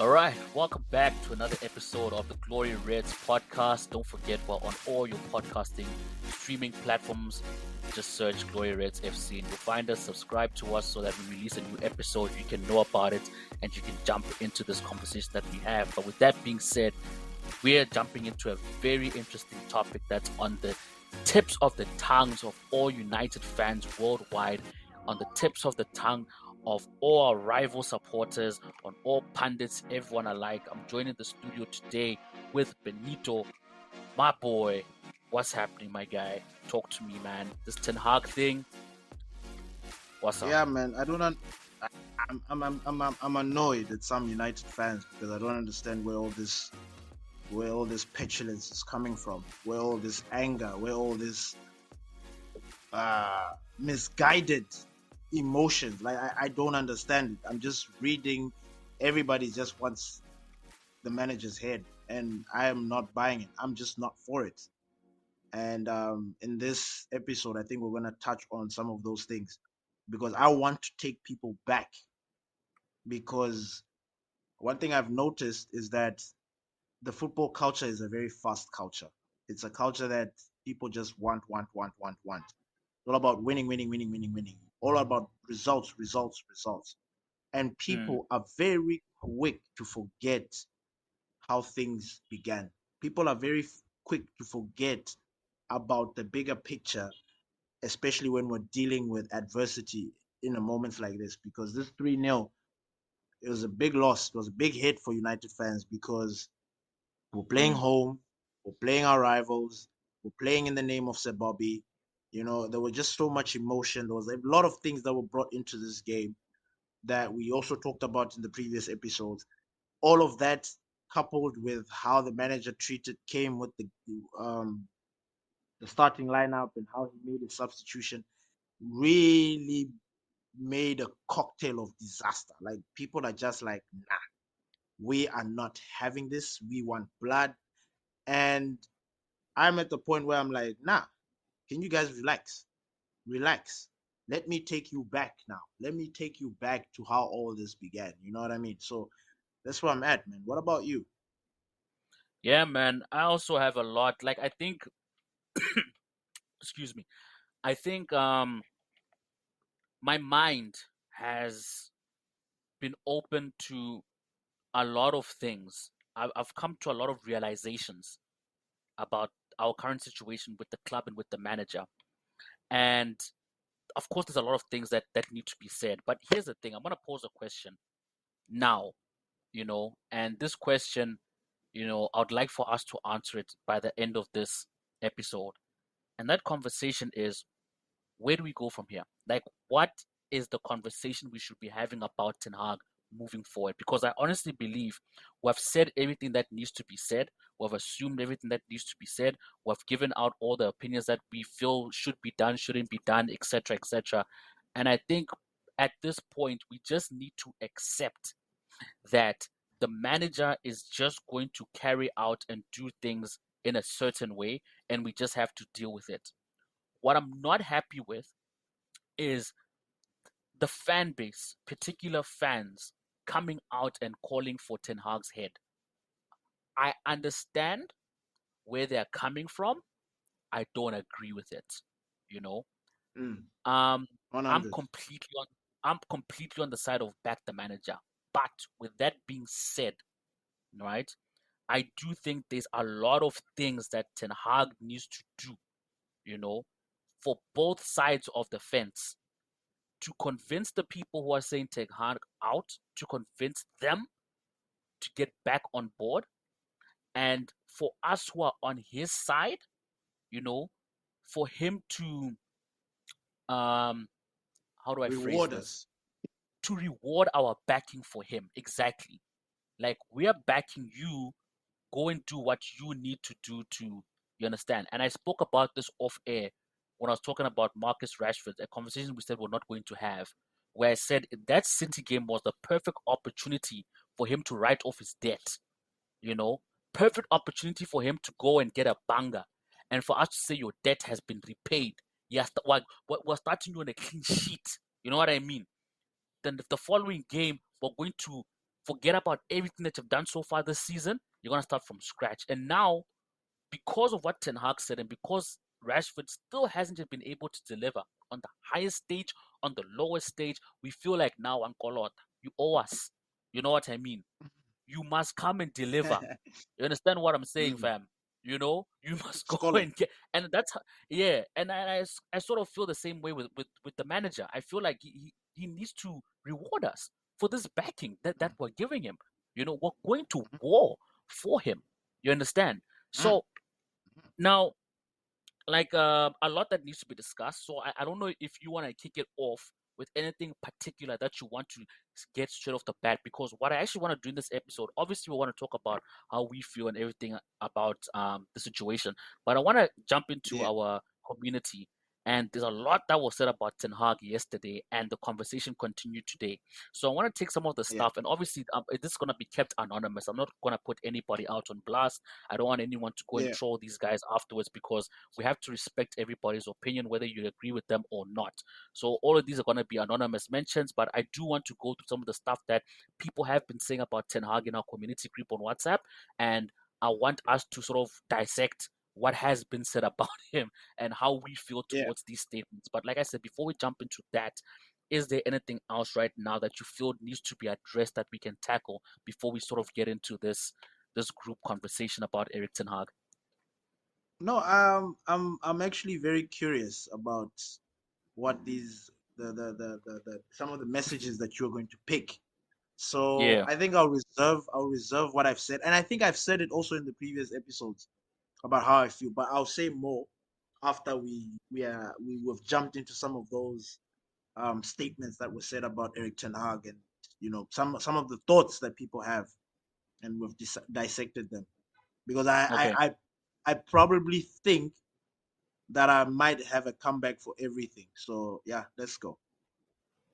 All right, welcome back to another episode of the Glory Reds podcast. Don't forget, we're on all your podcasting streaming platforms. Just search Glory Reds FC and you'll find us. Subscribe to us so that when we release a new episode, you can know about it and you can jump into this conversation that we have. But with that being said, we're jumping into a very interesting topic that's on the tips of the tongues of all United fans worldwide, on the tips of the tongue of all our rival supporters, on all pundits, everyone alike. I'm joining the studio today with Benito, my boy. What's happening, my guy? Talk to me, man. This Ten Hag thing. What's up? Yeah, man. I don't. I'm annoyed at some United fans because I don't understand where all this petulance is coming from, where all this anger, where all this misguided emotions. Like I don't understand it. I'm just reading. Everybody just wants the manager's head, and I am not buying it. I'm just not for it. And in this episode, I think we're gonna touch on some of those things because I want to take people back. Because one thing I've noticed is that the football culture is a very fast culture. It's a culture that people just want. It's all about winning. All about results. And Mm, people are very quick to forget how things began. People are very quick to forget about the bigger picture, especially when we're dealing with adversity in a moments like this. Because this 3-0, it was a big loss. It was a big hit for United fans because we're playing mm, home, we're playing our rivals, we're playing in the name of Sir Bobby. You know, there was just so much emotion. There was a lot of things that were brought into this game that we also talked about in the previous episodes. All of that coupled with how the manager treated came with the starting lineup and how he made his substitution really made a cocktail of disaster. Like people are just like, nah, we are not having this. We want blood. And I'm at the point where I'm like, nah, can you guys relax? Relax. Let me take you back now. Let me take you back to how all this began. You know what I mean? So that's where I'm at, man. What about you? yeah, man. I also have a lot. Like, I think, excuse me. I think my mind has been open to a lot of things. I've come to a lot of realizations about our current situation with the club and with the manager. And of course, there's a lot of things that need to be said. But here's the thing: I'm gonna pose a question now, and this question, I would like for us to answer it by the end of this episode. And that conversation is, where do we go from here? Like, what is the conversation we should be having about Ten Hag moving forward? Because I honestly believe we've said everything that needs to be said. We've assumed everything that needs to be said. We've given out all the opinions that we feel should be done, shouldn't be done, etc., etc. And I think at this point, we just need to accept that the manager is just going to carry out and do things in a certain way, and we just have to deal with it. What I'm not happy with is the fan base, particular fans, coming out and calling for Ten Hag's head. I understand where they're coming from. I don't agree with it. You know, Mm, um, I'm 100. completely on. I'm completely on the side of back the manager. But with that being said, right, I do think there's a lot of things that Ten Hag needs to do. You know, for both sides of the fence to convince the people who are saying Ten Hag out, to convince them to get back on board, and for us who are on his side, you know, for him to um how do I phrase Reward this? us. To reward our backing for him. Exactly. Like, we are backing you, go and do what you need to do to, you understand. And I spoke about this off air when I was talking about Marcus Rashford, a conversation we said we're not going to have, where I said that City game was the perfect opportunity for him to write off his debt. you know, Perfect opportunity for him to go and get a banger, and for us to say your debt has been repaid. Yes, we're starting you on a clean sheet. You know what I mean? Then the following game, we're going to Forget about everything that you've done so far this season. You're gonna start from scratch. And now, because of what Ten Hag said, and because Rashford still hasn't been able to deliver on the highest stage, on the lowest stage, we feel like now, Uncle, you owe us. You know what I mean? You must come and deliver. You understand what I'm saying, Mm. fam? You must go Scholar. and get, and that's yeah. And I sort of feel the same way with the manager. I feel like he needs to reward us for this backing that Mm. we're giving him. We're going to war for him. You understand? Mm. So now, like a lot that needs to be discussed. So I don't know if you want to kick it off with anything particular that you want to get straight off the bat, because what I actually want to do in this episode, obviously we want to talk about how we feel and everything about the situation, but I want to jump into Yeah. our community. And there's a lot that was said about Ten Hag yesterday, and the conversation continued today. So I want to take some of the Yeah. stuff, and obviously this is going to be kept anonymous. I'm not going to put anybody out on blast. I don't want anyone to go and Yeah. troll these guys afterwards, because we have to respect everybody's opinion, whether you agree with them or not. So all of these are going to be anonymous mentions, but I do want to go through some of the stuff that people have been saying about Ten Hag in our community group on WhatsApp, and I want us to sort of dissect what has been said about him and how we feel Yeah. towards these statements. But like I said, before we jump into that, is there anything else right now that you feel needs to be addressed that we can tackle before we sort of get into this group conversation about Erik Ten Hag? No, I'm actually very curious about what these the some of the messages that you're going to pick. So Yeah. I think I'll reserve what I've said, and I think I've said it also in the previous episodes about how I feel, but I'll say more after we've jumped into some of those statements that were said about Erik Ten Hag, and some of the thoughts that people have, and we've dissected them, because Okay. I probably think that I might have a comeback for everything. So yeah, let's go.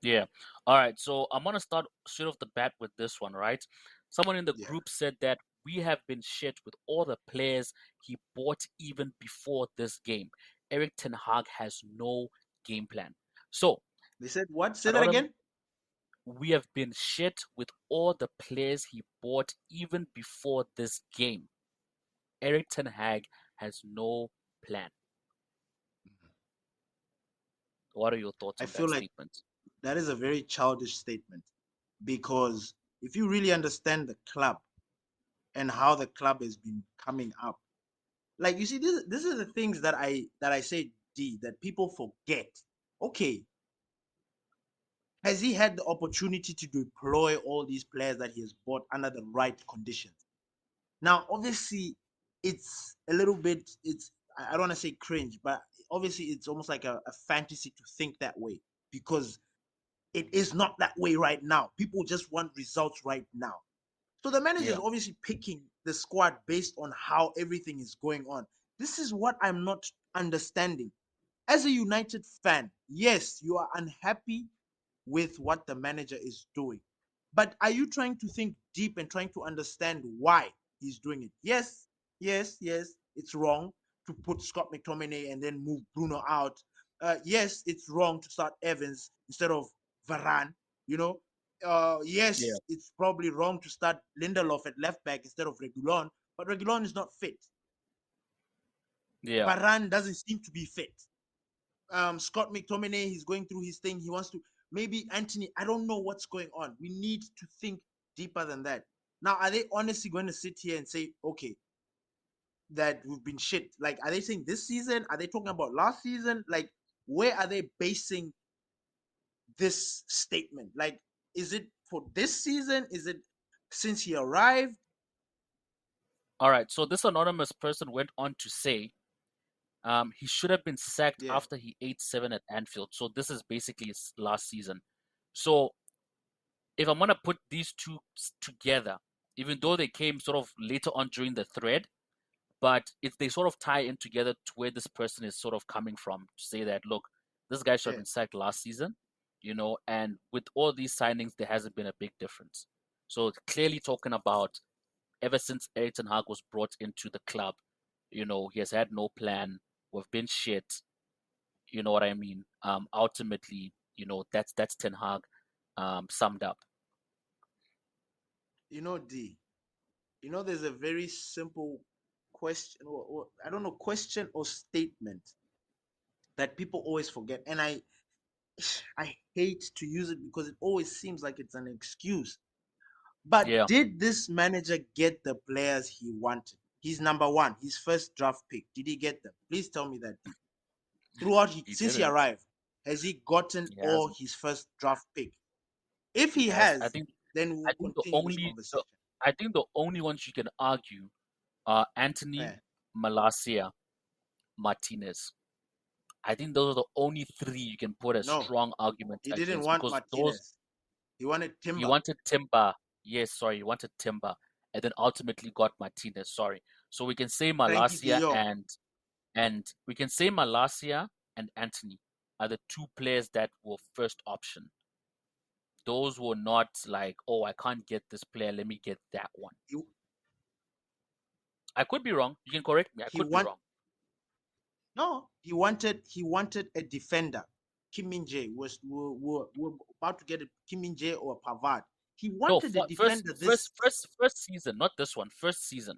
Yeah. All right. So I'm gonna start straight off the bat with this one, right? Someone in the Yeah, group said that we have been shit with all the players he bought even before this game. Erik Ten Hag has no game plan. So they said what? Say that another, again. we have been shit with all the players he bought even before this game. Erik Ten Hag has no plan. What are your thoughts I on that feel like statement? that is a very childish statement, because if you really understand the club and how the club has been coming up, like you see, this is the things that I say, D, that people forget. Okay, has he had the opportunity to deploy all these players that he has bought under the right conditions? Now, obviously, it's a little bit, I don't want to say cringe, but obviously, it's almost like a fantasy to think that way, because it is not that way right now. People just want results right now. So the manager is Yeah. obviously picking the squad based on how everything is going on. This is what I'm not understanding. As a United fan, yes, you are unhappy with what the manager is doing. But are you trying to think deep and trying to understand why he's doing it? Yes, yes, yes, it's wrong to put Scott McTominay and then move Bruno out. Yes, it's wrong to start Evans instead of Varane. You know, Yeah. yes, it's probably wrong to start Lindelof at left back instead of Regulon, but Regulon is not fit. Yeah. Varane doesn't seem to be fit. Scott McTominay, he's going through his thing. He wants to, maybe Anthony. I don't know what's going on. We need to think deeper than that. Now, are they honestly going to sit here and say, okay, that we've been shit? Like, are they saying this season? Are they talking about last season? Like, where are they basing this statement? Like, is it for this season? Is it since he arrived? All right. So this anonymous person went on to say, he should have been sacked Yeah, after he ate seven at Anfield. So this is basically his last season. So if I'm gonna put these two together, even though they came sort of later on during the thread, but if they sort of tie in together to where this person is sort of coming from, to say that look, this guy should have yeah. been sacked last season, and with all these signings, there hasn't been a big difference. So clearly talking about ever since Erik Ten Hag was brought into the club, he has had no plan. We've been shit. You know what I mean? Ultimately, that's Ten Hag, summed up. D. There's a very simple question, or I don't know, question or statement that people always forget, and I hate to use it because it always seems like it's an excuse. But Yeah, did this manager get the players he wanted? He's number one, his first draft pick. Did he get them? Please tell me that. D. Throughout he since he didn't. arrived, has he gotten He all hasn't. his first draft pick? If He he has. I has, think. then I we'll think continue this conversation. the only ones you can argue are Anthony, Eh, Malacia, Martinez. I think those are the only three you can put a no, strong argument he didn't against want because those Martinez. He wanted he Timber. wanted Timber. Yes, sorry, he wanted Timber, and then ultimately got Martinez. Sorry, so we can say Frankie De Malacia Jong. and we can say Malacia and Anthony are the two players that were first option. Those were not like, oh, I can't get this player, let me get that one. He, I could be wrong. You can correct me. I he could be want wrong. no. He wanted a defender. Kim Min Jae was were about to get a Kim Min Jae or a Pavard. He No, wanted a first, defender. first, This first, first season, not this one. First season.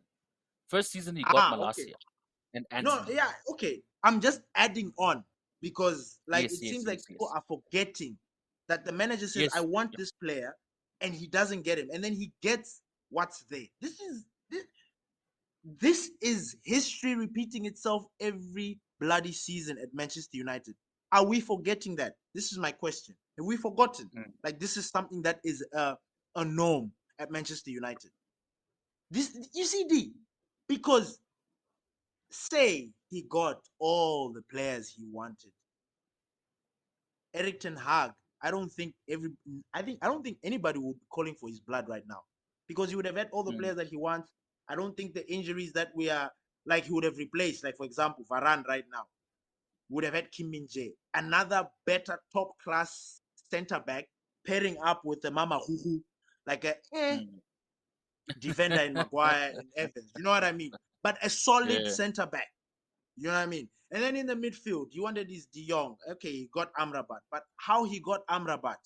First season, he got okay. Malacia and No, Anthony. yeah, okay. I'm just adding on because like Yes, it yes, seems like yes, people yes, are forgetting that the manager says, I yes. want Yep. this player, and he doesn't get him, and then he gets what's there. This is history repeating itself every bloody season at Manchester United. Are we forgetting that? This is my question. Have we forgotten? Mm, Like this is something that is a norm at Manchester United. This you see, D, because say he got all the players he wanted. Erik Ten Hag, I don't think anybody would be calling for his blood right now because he would have had all the mm, players that he wants. I don't think the injuries that we are like he would have replaced, like for example, Varane right now would have had Kim Min Jae, another better top class center back pairing up with the Mama Huhu, like a mm. defender in Maguire and Evans. You know what I mean? But a solid Yeah. center back. You know what I mean? And then in the midfield, you wanted this De Jong. Okay, he got Amrabat, but how he got Amrabat?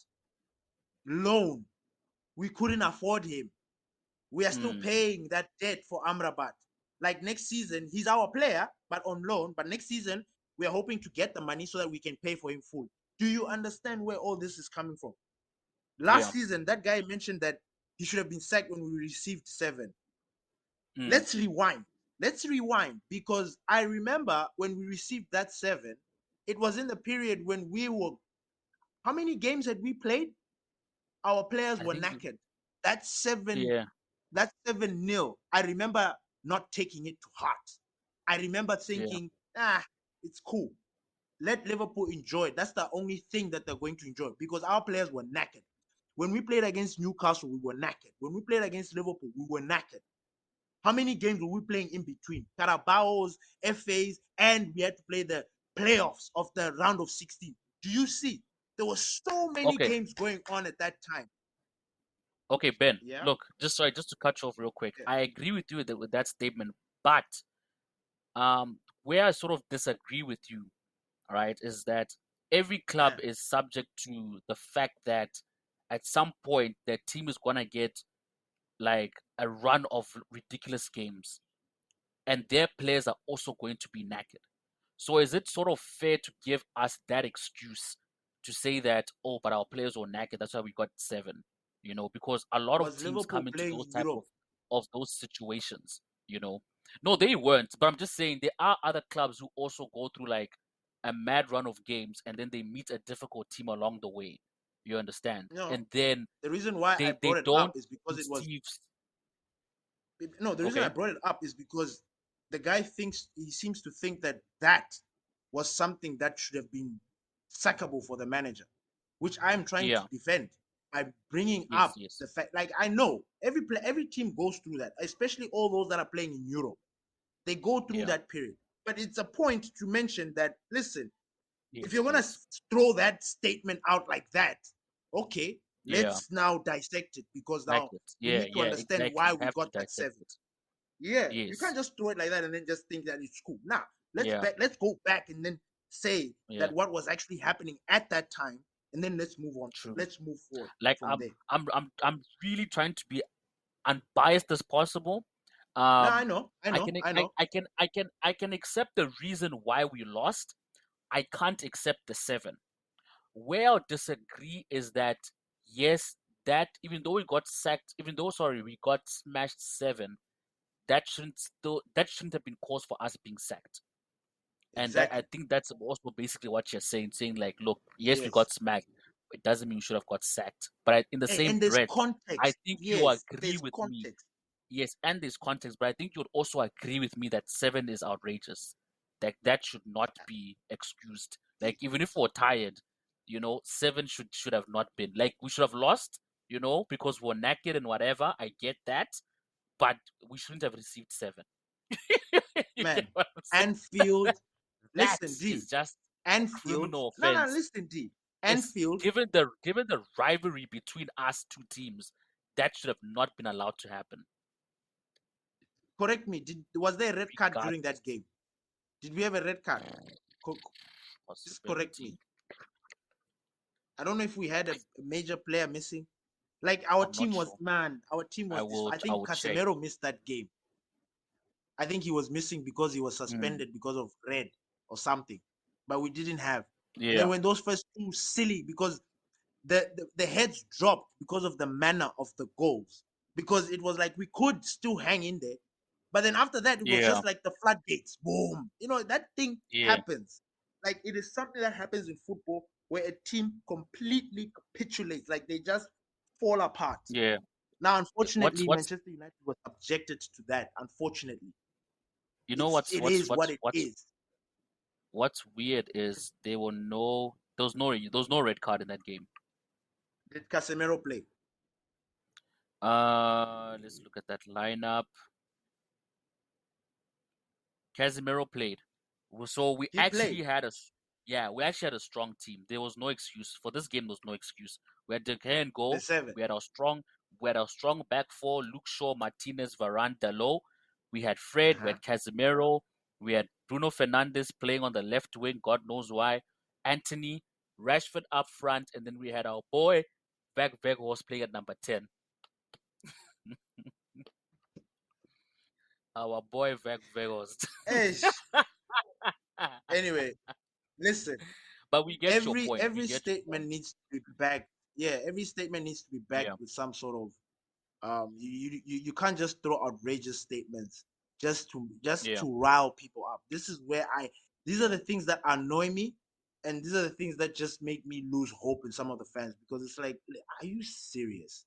Loan. We couldn't afford him. We are still Mm, paying that debt for Amrabat. Like next season, he's our player, but on loan. But next season, we are hoping to get the money so that we can pay for him full. Do you understand where all this is coming from? yeah. Last season, that guy mentioned that he should have been sacked when we received 7. Mm. Let's rewind. Let's rewind because I remember when we received that 7, it was in the period when we were. How many games had we played? Our players I were think, knackered. That 7, yeah, that 7-0, I remember not taking it to heart. I remember yeah. thinking, it's cool. Let Liverpool enjoy it. That's the only thing that they're going to enjoy because our players were knackered. When we played against Newcastle, we were knackered. When we played against Liverpool, we were knackered. How many games were we playing in between? Carabaos, FAs, and we had to play the playoffs of the round of 16. Do you see? There were so many Okay, games going on at that time. okay, Ben. Yeah. Look, just sorry, just to cut you off real quick. Yeah. I agree with you with that statement, but where I sort of disagree with you, all right, is that every club Yeah. is subject to the fact that at some point their team is gonna get like a run of ridiculous games, and their players are also going to be knackered. So is it sort of fair to give us that excuse to say that, oh, but our players were knackered, that's why we got 7, because a lot of Was teams Liverpool come into playing those in type Europe? of those situations, you know. No, they weren't, but I'm just saying there are other clubs who also go through like a mad run of games and then they meet a difficult team along the way. You understand? No. And then The reason why I they brought it up don't is because it was receive. no. The reason I Okay. brought it up is because the guy seems to think that that was something that should have been sackable for the manager, which I'm trying to Yeah. defend by bringing Yes. up Yes. the fact. Like I know every team goes through that, especially all those that are playing in Europe. They go through Yeah. that period. But it's a point to mention that listen, if Yes. you're gonna Yes. throw that statement out like that, okay, Yeah. let's now dissect it because Like now it. we Yeah. need to Yeah. understand Exactly. why You we have to got that dissect 7. it. Yeah, you Yes. can't just throw it like that and then just think that it's cool. Now Yeah. let's go back and then say Yeah. that what was actually happening at that time, and then let's move on. True. Let's move forward Like from there. I'm really trying to be unbiased as possible. No, I Um, know, I I know, can I I, know. I can I can I can accept the reason why we lost. I can't accept the 7. Where I disagree is that yes, that even though we got sacked, even though sorry we got smashed 7, that shouldn't have been cause for us being sacked. And that I Exactly. think that's also basically what you're saying like, look, yes, we Yes. got smacked, it doesn't mean we should have got sacked. But in the same And there's breath, I context. think you Yes, agree there's with me. context. Yes, and there's context, but I think you would also agree with me that 7 is outrageous. That should not be excused. Like even if we're tired, 7 should have not been. Like we should have lost, because we're naked and whatever. I get that, but we shouldn't have received 7. You get Man, what I'm saying? Anfield, That listen, is D. just Anfield, criminal no, no, offense. listen, D. It's Anfield, given the rivalry between us two teams, that should have not been allowed to happen. correct me. Was there a red card during Regardless, that game? Did we have a red card? Just correct me. possibility. I don't know if we had a major player missing. Like our I'm not team was, sure. man, our team I was this. will I I think will check. Casemiro missed that game. I think he was missing because he was Mm, suspended because of red or something. But we didn't have. And yeah, then when those first two silly, because the heads dropped because of the manner of the goals. Because it was like we could still hang in there. But then after that, it was yeah, just like the floodgates. Boom. That thing yeah, happens. Like it is something that happens in football where a team completely capitulates. Like they just fall apart. yeah. Now, What's unfortunately, what's Manchester United was subjected to that. Unfortunately, you know it's what's it what's is what what's it what's is. what's weird is there was no red card in that game. Did Casemiro play? Let's look at that lineup. Casemiro played. So we He actually played. had a strong team. There was no excuse for this game. There was no excuse. We had De Gea and The goal. seven. We had our strong, we had our strong back four: Luke Shaw, Martinez, Varane, Dalot. We had Fred. We Uh-huh. had Casemiro. We had Bruno Fernandes playing on the left wing. God knows why. Anthony, Rashford up front, and then we had our boy Weghorst playing at number 10. Our boy Weghorst. Ish. Anyway, listen. But we get your point. We Every get your statement point. needs to be backed. Yeah, every statement needs to be backed Yeah, with some sort of you can't just throw outrageous statements just yeah, to rile people up. These are yeah, the things that annoy me, and these are the things that just make me lose hope in some of the fans, because it's like, are you serious?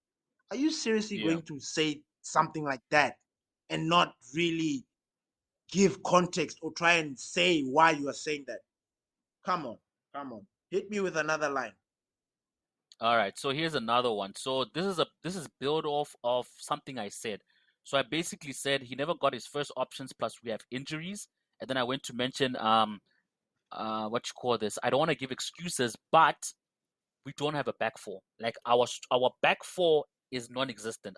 Are you seriously yeah. going to say something like that and not really give context or try and say why you are saying that? Come on, come on. Hit me with another line. All right. So here's another one. So this is build off of something I said. So I basically said he never got his first options. Plus we have injuries, and then I went to mention what you call this. I don't want to give excuses, but we don't have a back four. Like our back four is non-existent.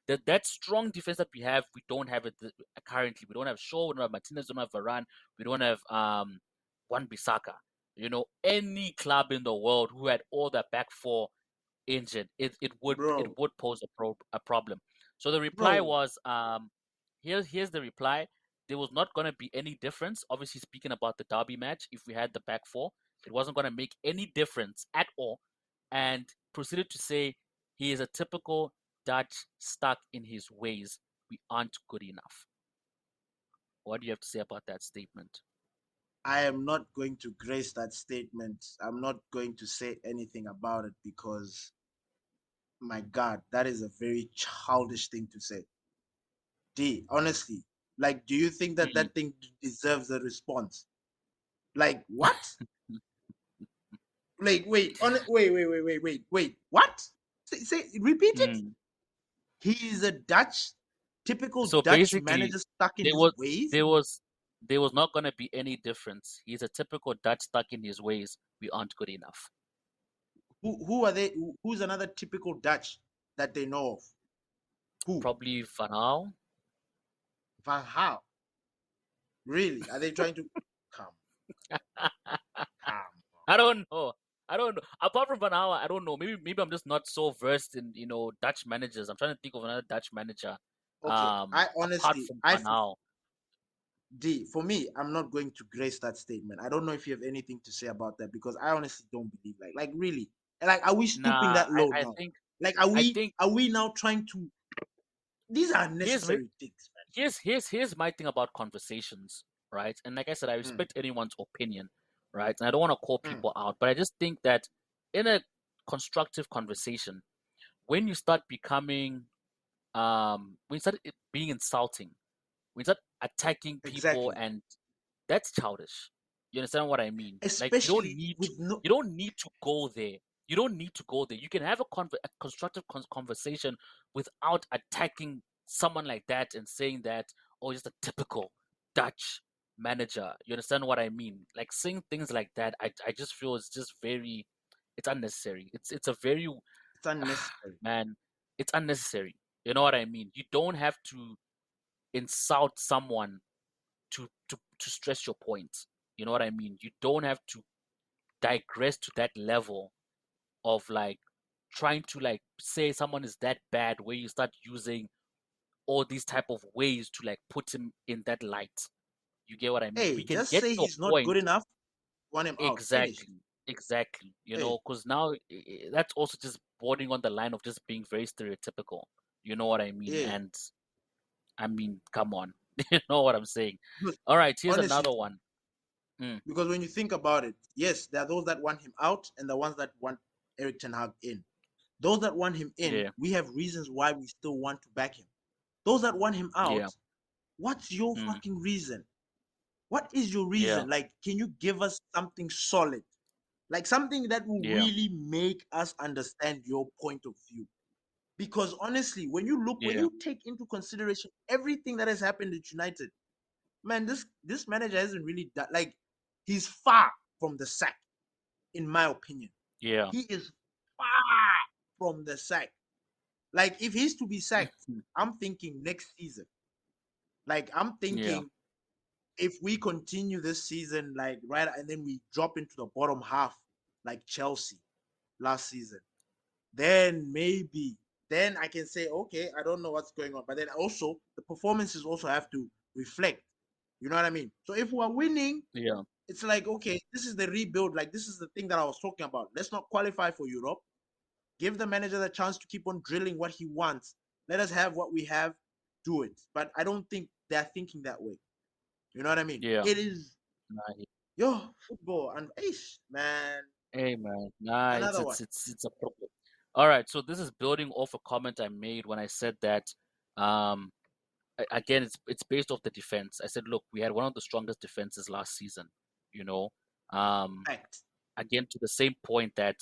That strong defense that we have, we don't have it currently. We don't have Shaw, we don't have Martinez, we don't have Varane, we don't have Wan Bissaka. Any club in the world who had all that back four injured, it would it Bro, would pose a problem. So the reply bro, was here's the reply. There was not going to be any difference. Obviously, speaking about the derby match, if we had the back four, it wasn't going to make any difference at all. And proceeded to say he is a typical Dutch stuck in his ways. We aren't good enough. What do you have to say about that statement? I am not going to grace that statement. I'm not going to say anything about it because, my God, that is a very childish thing to say. D, honestly, like, do you think that Mm. that thing deserves a response? Like, what? Like, wait. What? Repeat it. Mm. He is a typical So Dutch basically, manager stuck in there his was ways. there was there was not going to be any difference. He's a typical Dutch stuck in his ways. We aren't good enough. Who are they? Who's another typical Dutch that they know of? Who? Probably Van Gaal. Van Gaal. Really? Are they trying to come? Come. I don't know. I don't know. Apart from Van Gaal, I don't know. Maybe I'm just not so versed in Dutch managers. I'm trying to think of another Dutch manager. Okay, I Apart honestly, from Van Gaal. For me, I'm not going to grace that statement. I don't know if you have anything to say about that because I honestly don't believe like really. Like, are we stooping Nah, that low I now? think Like, I think are we now trying to? These are here's my- necessary things, here's my thing about conversations, right? And like I said, I man. respect anyone's opinion, right? And I don't want to call Mm, people out, but I just think that in a constructive conversation, when you start becoming when you start being insulting, when you start attacking people, exactly. and that's childish. You understand what I mean? Like Especially with no. you don't need to go there. You don't need to go there. You can have a constructive conversation without attacking someone like that and saying that, oh, just a typical Dutch manager. You understand what I mean? Like saying things like that, I just feel it's just very, it's unnecessary. It's a very, It's unnecessary. man, it's unnecessary. You know what I mean? You don't have to insult someone to stress your point. You know what I mean? You don't have to digress to that level of like trying to like say someone is that bad where you start using all these type of ways to like put him in that light. You get what I mean? Hey, We can just get say to he's a not point. good enough. Want him out. Finished. Exactly. Exactly. Hey, Because now that's also just bordering on the line of just being very stereotypical. You know what I mean? yeah. And I mean, come on. You know what I'm saying? Because All right, here's honestly, another one. Mm, because when you think about it, yes, there are those that want him out and the ones that want Erik Ten Hag in. Those that want him in, yeah, we have reasons why we still want to back him. Those that want him yeah, out, what's your mm, fucking reason? What is your yeah, reason? Like, can you give us something solid? Like something that will yeah, really make us understand your point of view. Because honestly, when yeah, you take into consideration everything that has happened at United, man, this manager hasn't really done like he's far from the sack, in my opinion. yeah, He is far from the sack. Like if he's to be sacked, mhm, I'm thinking next season. Like I'm yeah, thinking if we continue this season, like right, and then we drop into the bottom half, like Chelsea last season, then maybe then I can say, okay, I don't know what's going on. But then also the performances also have to reflect. You know what I mean? So if we're winning, yeah, it's like, okay, this is the rebuild. Like this is the thing that I was talking about. Let's not qualify for Europe. Give the manager the chance to keep on drilling what he wants. Let us have what we have, do it. But I don't think they're thinking that way. You know what I mean? yeah. It is Nah, football and ace, man. hey man, nah, Another one. it's a problem. All right, so this is building off a comment I made when I said that um again it's based off the defense. I said, look, we had one of the strongest defenses last season, you know. Um Fact. Again to the same point that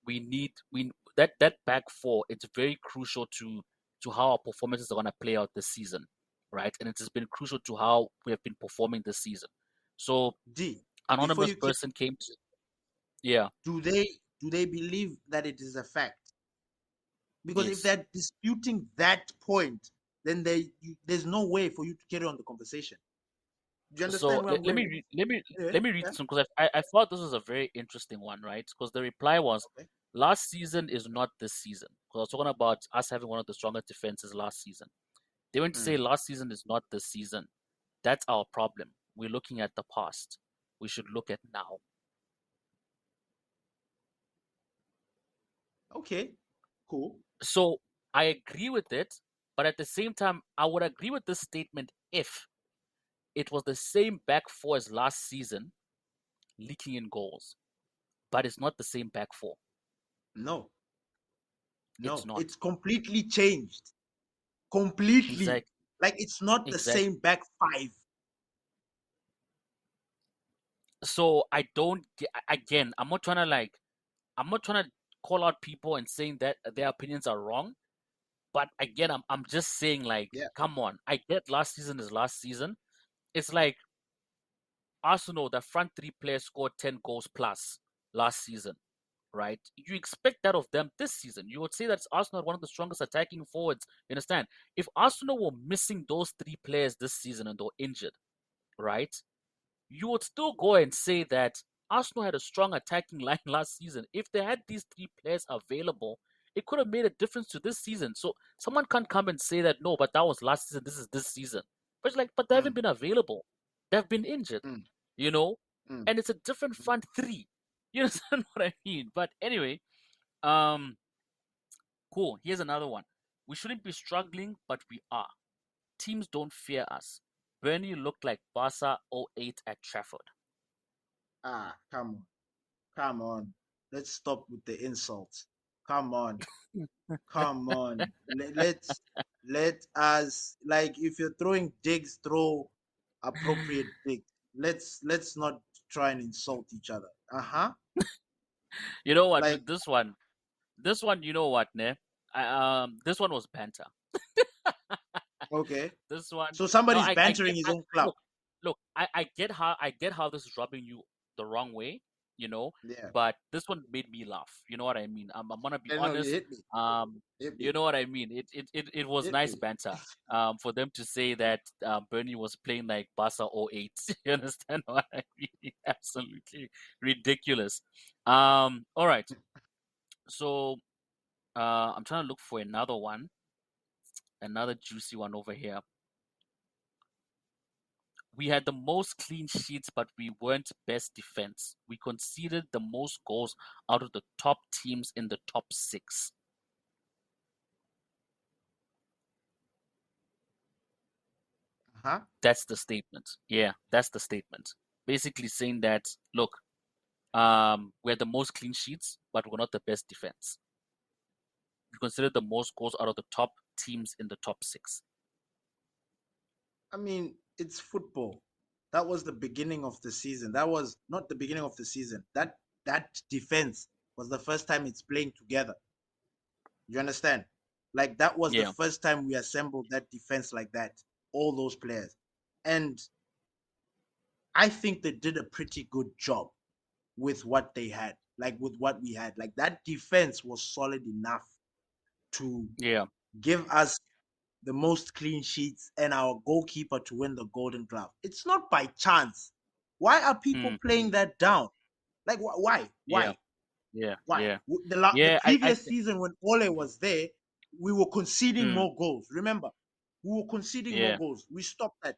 we that back four, it's very crucial to how our performances are going to play out this season, right? And it has been crucial to how we have been performing this season. So D. Before anonymous you keep, person came to, yeah, do they believe that it is a fact? Because if yes. they're disputing that point, then there's no way for you to carry on the conversation. Do you So understand where I'm let going me with? let Anyway, me read yeah. this one because I thought this was a very interesting one, right? Because the reply was, Okay. last season is not this season. Because I was talking about us having one of the strongest defenses last season. They went to say Mm. last season is not this season. That's our problem. We're looking at the past. We should look at now. Okay. Cool. So I agree with it, but at the same time, I would agree with this statement if it was the same back four as last season, leaking in goals. But it's not the same back four. No. It's No. not. It's completely changed. Completely. Exactly. Like it's not the same Exactly. back five. So I don't get, again, I'm not trying to call out people and saying that their opinions are wrong. But again, I'm just saying like, Yeah. come on. I get last season is last season. It's like Arsenal, the front three players scored 10 goals plus last season, right? You expect that of them this season. You would say that Arsenal are one of the strongest attacking forwards. You understand? If Arsenal were missing those three players this season and they were injured, right? You would still go and say that Arsenal had a strong attacking line last season. If they had these three players available, it could have made a difference to this season. So someone can't come and say that no, but that was last season. This is this season. But it's like, but they haven't mm, been available. They've been injured, mm, you know, mm. and it's a different front three. You understand what I mean? But anyway, um, cool. Here's another one. We shouldn't be struggling, but we are. Teams don't fear us. Burnley looked like Barca '08 at Trafford. Come on, come on. Let's stop with the insults. Come on, come on. Let us, like, if you're throwing digs, throw appropriate digs. Let's not try and insult each other. You know what? Like, With this one, you know what, ne? This one was banter. okay. This one, So no, somebody's I bantering get, his own club. look, I get how this is rubbing you the wrong way, you know, Yeah. but this one made me laugh. You know what I mean? I'm gonna be I know you honest. hit me. Um, Hit you me. know what I mean? It was Hit nice me. banter. For them to say that Bernie was playing like Barca '08. You understand what I mean? Absolutely ridiculous. All right. So I'm trying to look for another juicy one over here. We had the most clean sheets, but we weren't best defense. We conceded the most goals out of the top teams in the top six. Huh? That's the statement. Yeah, that's the statement. Basically saying that, look, we had the most clean sheets, but we're not the best defense. We considered the most goals out of the top teams in the top six. I mean, it's football. That was the beginning of the season. That was not the beginning of the season. That defense was the first time it's playing together. You understand? Like, that was the Yeah. first time we assembled that defense like that. All those players. And I think they did a pretty good job with what they had. Like, with what we had. Like, that defense was solid enough to Yeah. give us the most clean sheets and our goalkeeper to win the Golden Glove. It's not by chance. Why are people playing Mm-hmm. that down? Like, why? Yeah. Why? Yeah. Why? Yeah. The Yeah. I previous season when Ole was there, we were conceding mm, more goals. Remember, we were conceding more yeah. goals. We stopped that.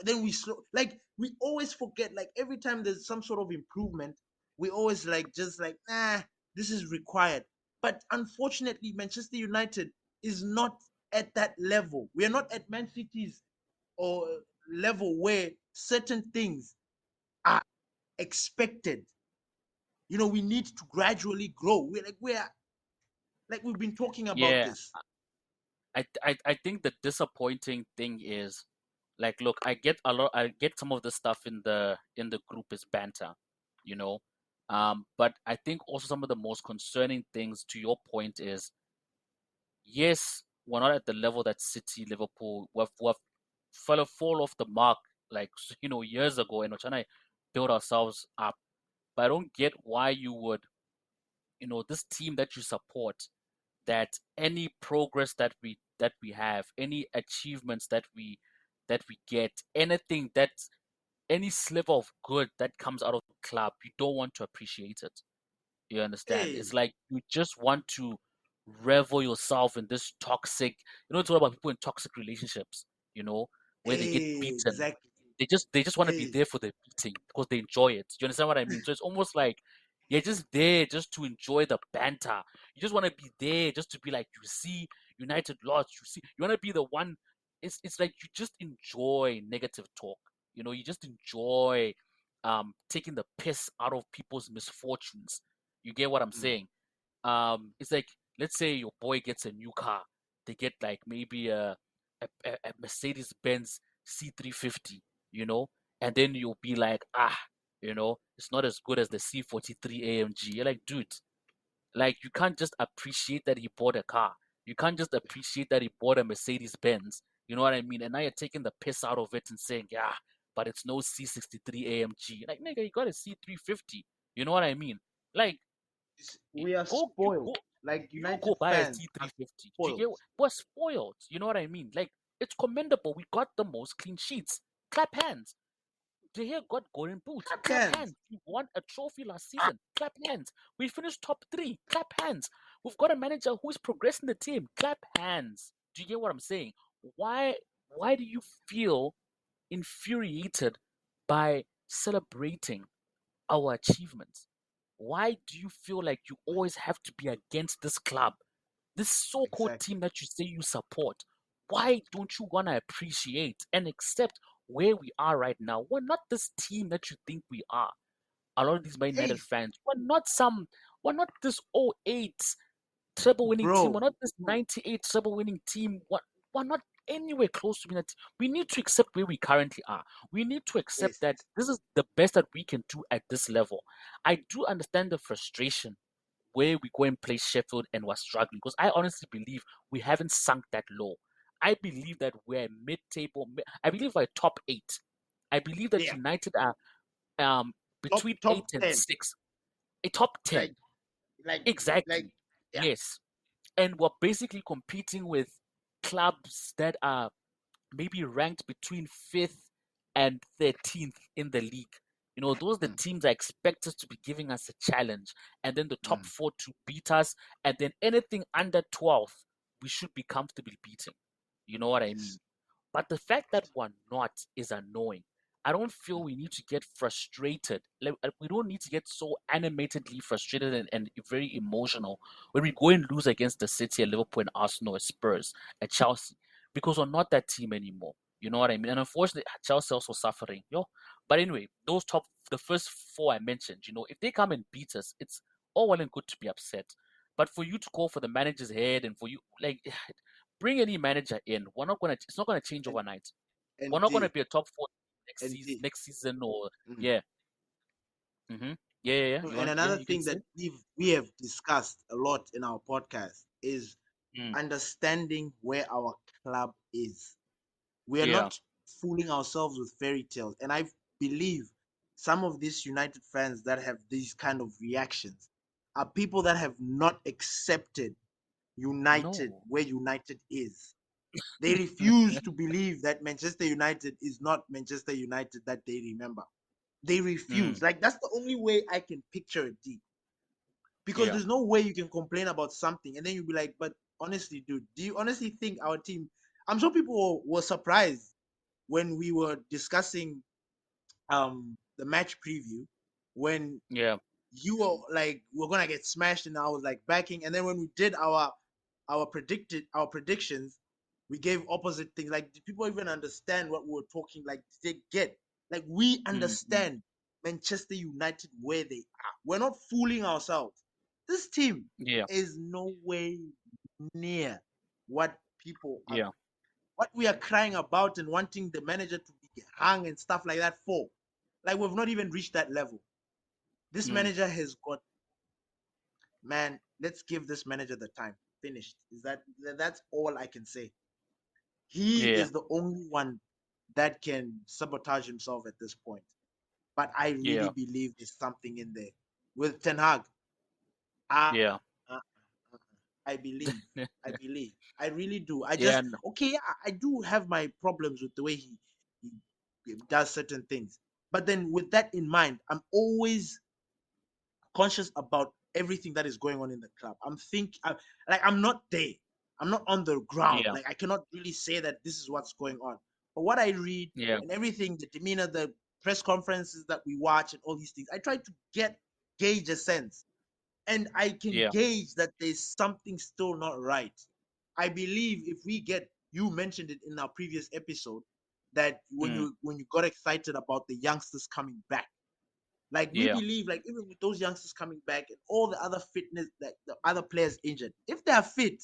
Then we slow. Like, we always forget. Like, every time there's some sort of improvement, we always like just like, nah, this is required. But unfortunately, Manchester United is not at that level. We are not at Man City's or level where certain things are expected. We need to gradually grow. We're like we've been talking about Yeah. this. I think the disappointing thing is like, look, I get some of the stuff in the group is banter, you know. But I think also some of the most concerning things to your point is, yes, we're not at the level that City, Liverpool, we've fall off the mark like years ago, and we're trying to build ourselves up. But I don't get why you would, this team that you support, that any progress that we have, any achievements that we get, anything that any sliver of good that comes out of the club, you don't want to appreciate it. You understand? Hey, It's like you just want to revel yourself in this toxic. It's all about people in toxic relationships. You know, where they get hey, beaten. exactly. They just want to be Hey, there for the beating because they enjoy it. You understand what I mean? So it's almost like you're just there just to enjoy the banter. You just want to be there just to be like, you see, United lost. You see, you want to be the one. It's like you just enjoy negative talk. You just enjoy taking the piss out of people's misfortunes. You get what I'm mm, saying? It's like, let's say your boy gets a new car. They get like maybe a Mercedes Benz C350, you know, and then you'll be like, it's not as good as the C43 AMG. You're like, dude, like you can't just appreciate that he bought a car. You can't just appreciate that he bought a Mercedes Benz. You know what I mean? And now you're taking the piss out of it and saying, yeah, but it's no C63 AMG. Like, nigga, you got a C350. You know what I mean? Like, we are go you spoiled. go Like, you United go buy a fans are C350. Do you spoiled. get we're spoiled. You know what I mean? Like, it's commendable. We got the most clean sheets. Clap hands. De Gea got golden boot. Clap Clap hands. hands. We won a trophy last season. Clap hands. We finished top three. Clap hands. We've got a manager who is progressing the team. Clap hands. Do you get what I'm saying? Why why do you feel infuriated by celebrating our achievements? Why do you feel like you always have to be against this club, this so-called Exactly. team that you say you support? Why don't you want to appreciate and accept where we are right now? We're not this team that you think we are. A lot of these Man United Hey, fans, we're not this '08 treble winning team. We're bro. not this '98 treble winning team. We're not anywhere close to being a team. We need to accept where we currently are. We need to accept Yes. that this is the best that we can do at this level. I do understand the frustration where we go and play Sheffield and we're struggling, because I honestly believe we haven't sunk that low. I believe that we're mid-table. I believe we're top eight. I believe that Yeah. United are between eight Top and 10. six, a top Like 10. like like Exactly. yeah. Yes. And we're basically competing with clubs that are maybe ranked between fifth and 13th in the league. You know, those are the Mm, teams that expect us to be giving us a challenge, and then the top mm, four to beat us, and then anything under 12th, we should be comfortably beating. You know what I yes. mean? But the fact that we're not is annoying. I don't feel we need to get frustrated. Like, we don't need to get so animatedly frustrated and very emotional when we go and lose against the City, and Liverpool, and Arsenal, and Spurs, and Chelsea, because we're not that team anymore. You know what I mean? And unfortunately, Chelsea also suffering. Yo, but anyway, the first four I mentioned, if they come and beat us, it's all well and good to be upset. But for you to call for the manager's head, and for you, like, bring any manager in. It's not gonna change And overnight. We're and not gonna D be a top four and D. next season, or Mm. yeah. Mm-hmm. Yeah, yeah, yeah. No, You and want yeah, another you can thing say. that we have discussed a lot in our podcast is Mm. understanding where our club is. We are Yeah. not fooling ourselves with fairy tales. And I believe some of these United fans that have these kind of reactions are people that have not accepted United No. where United is. They refuse to believe that Manchester United is not Manchester United that they remember. They refuse. Mm. Like that's the only way I can picture it, deep. Because Yeah. there's no way you can complain about something and then you'll be like, but honestly, dude, do you honestly think our team? I'm sure people were surprised when we were discussing the match preview when Yeah. you were like we're gonna get smashed and I was like backing, and then when we did our predictions, we gave opposite things. Like, did people even understand what we were talking? Like, did they get, like, we Mm. Mm. understand Manchester United where they are. We're not fooling ourselves. This team Yeah. is no way near what people are, Yeah. what we are crying about and wanting the manager to be hung and stuff like that for. Like, we've not even reached that level. This Mm. manager has got, man, let's give this manager the time. Finished. Is that's all I can say. He Yeah. is the only one that can sabotage himself at this point. But I really Yeah. believe there's something in there. With Ten Hag, uh, Yeah. uh, I believe. I believe. I really do. I Yeah. just, okay, yeah, I do have my problems with the way he does certain things. But then with that in mind, I'm always conscious about everything that is going on in the club. I'm not there. I'm not on the ground. Yeah. Like, I cannot really say that this is what's going on. But what I read Yeah. and everything, the demeanor, the press conferences that we watch and all these things, I try to gauge a sense. And I can Yeah. gauge that there's something still not right. I believe if we get, you mentioned it in our previous episode, that when Mm. you got excited about the youngsters coming back, like, we Yeah. believe, like, even with those youngsters coming back and all the other fitness, like the other players injured, if they are fit,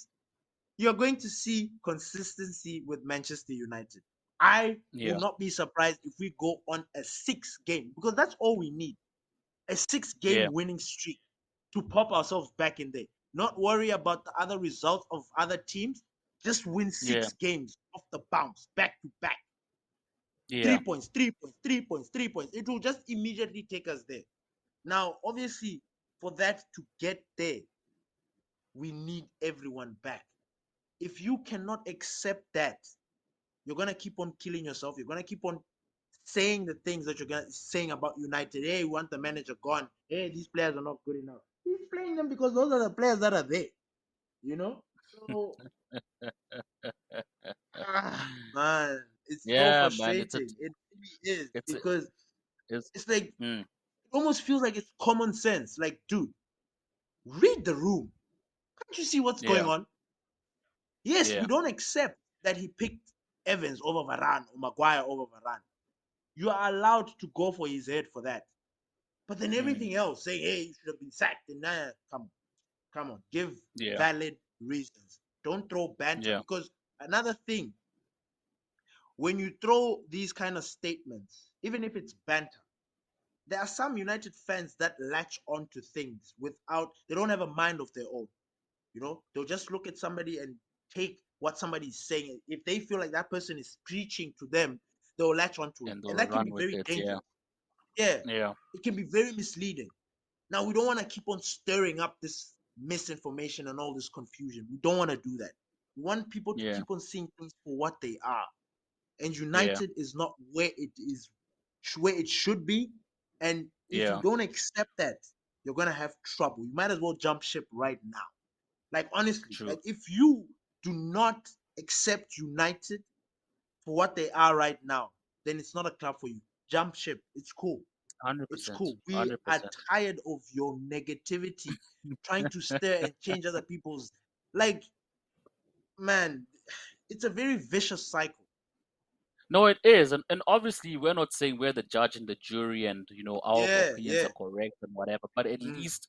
you're going to see consistency with Manchester United. I will Yeah. not be surprised if we go on a 6 game, because that's all we need, a six Yeah. game winning streak to pop ourselves back in there. Not worry about the other results of other teams. Just win Yeah. 6 games off the bounce, back to back. Yeah. 3 points, 3 points, 3 points, 3 points. It will just immediately take us there. Now, obviously, for that to get there, we need everyone back. If you cannot accept that, you're going to keep on killing yourself. You're going to keep on saying the things that you're saying about United. Hey, we want the manager gone. Hey, these players are not good enough. He's playing them because those are the players that are there. You know. So man, it's so Yeah, man. frustrating. It really is It's a, because it's it's like it mm, almost feels like it's common sense. Like, dude, read the room. Can't you see what's going yeah, on? Yes, we yeah, don't accept that he picked Evans over Varane or Maguire over Varane. You are allowed to go for his head for that. But then mm, everything else, saying, hey, you should have been sacked. And come on, give yeah, valid reasons. Don't throw banter yeah, because another thing, when you throw these kind of statements, even if it's banter, there are some United fans that latch onto things without, they don't have a mind of their own. You know, they'll just look at somebody and take what somebody's saying. If they feel like that person is preaching to them, they'll latch onto it. and And they'll that can run be with very it. Yeah, dangerous. Yeah, yeah, it can be very misleading. Now, we don't want to keep on stirring up this misinformation and all this confusion. We don't want to do that. We want people to yeah, keep on seeing things for what they are. And yeah, United is not where it is, where it should be. And if you yeah. don't accept that, you're gonna have trouble. You might as well jump ship right now. Like honestly, True. like if you do not accept United for what they are right now, then it's not a club for you. Jump ship. It's cool. Hundred It's percent. cool. We Hundred are percent. tired of your negativity, trying to stir and change other people's. Like, man, it's a very vicious cycle. No, it is, and obviously we're not saying we're the judge and the jury, and our Yeah, opinions yeah. are correct and whatever. But at Mm. least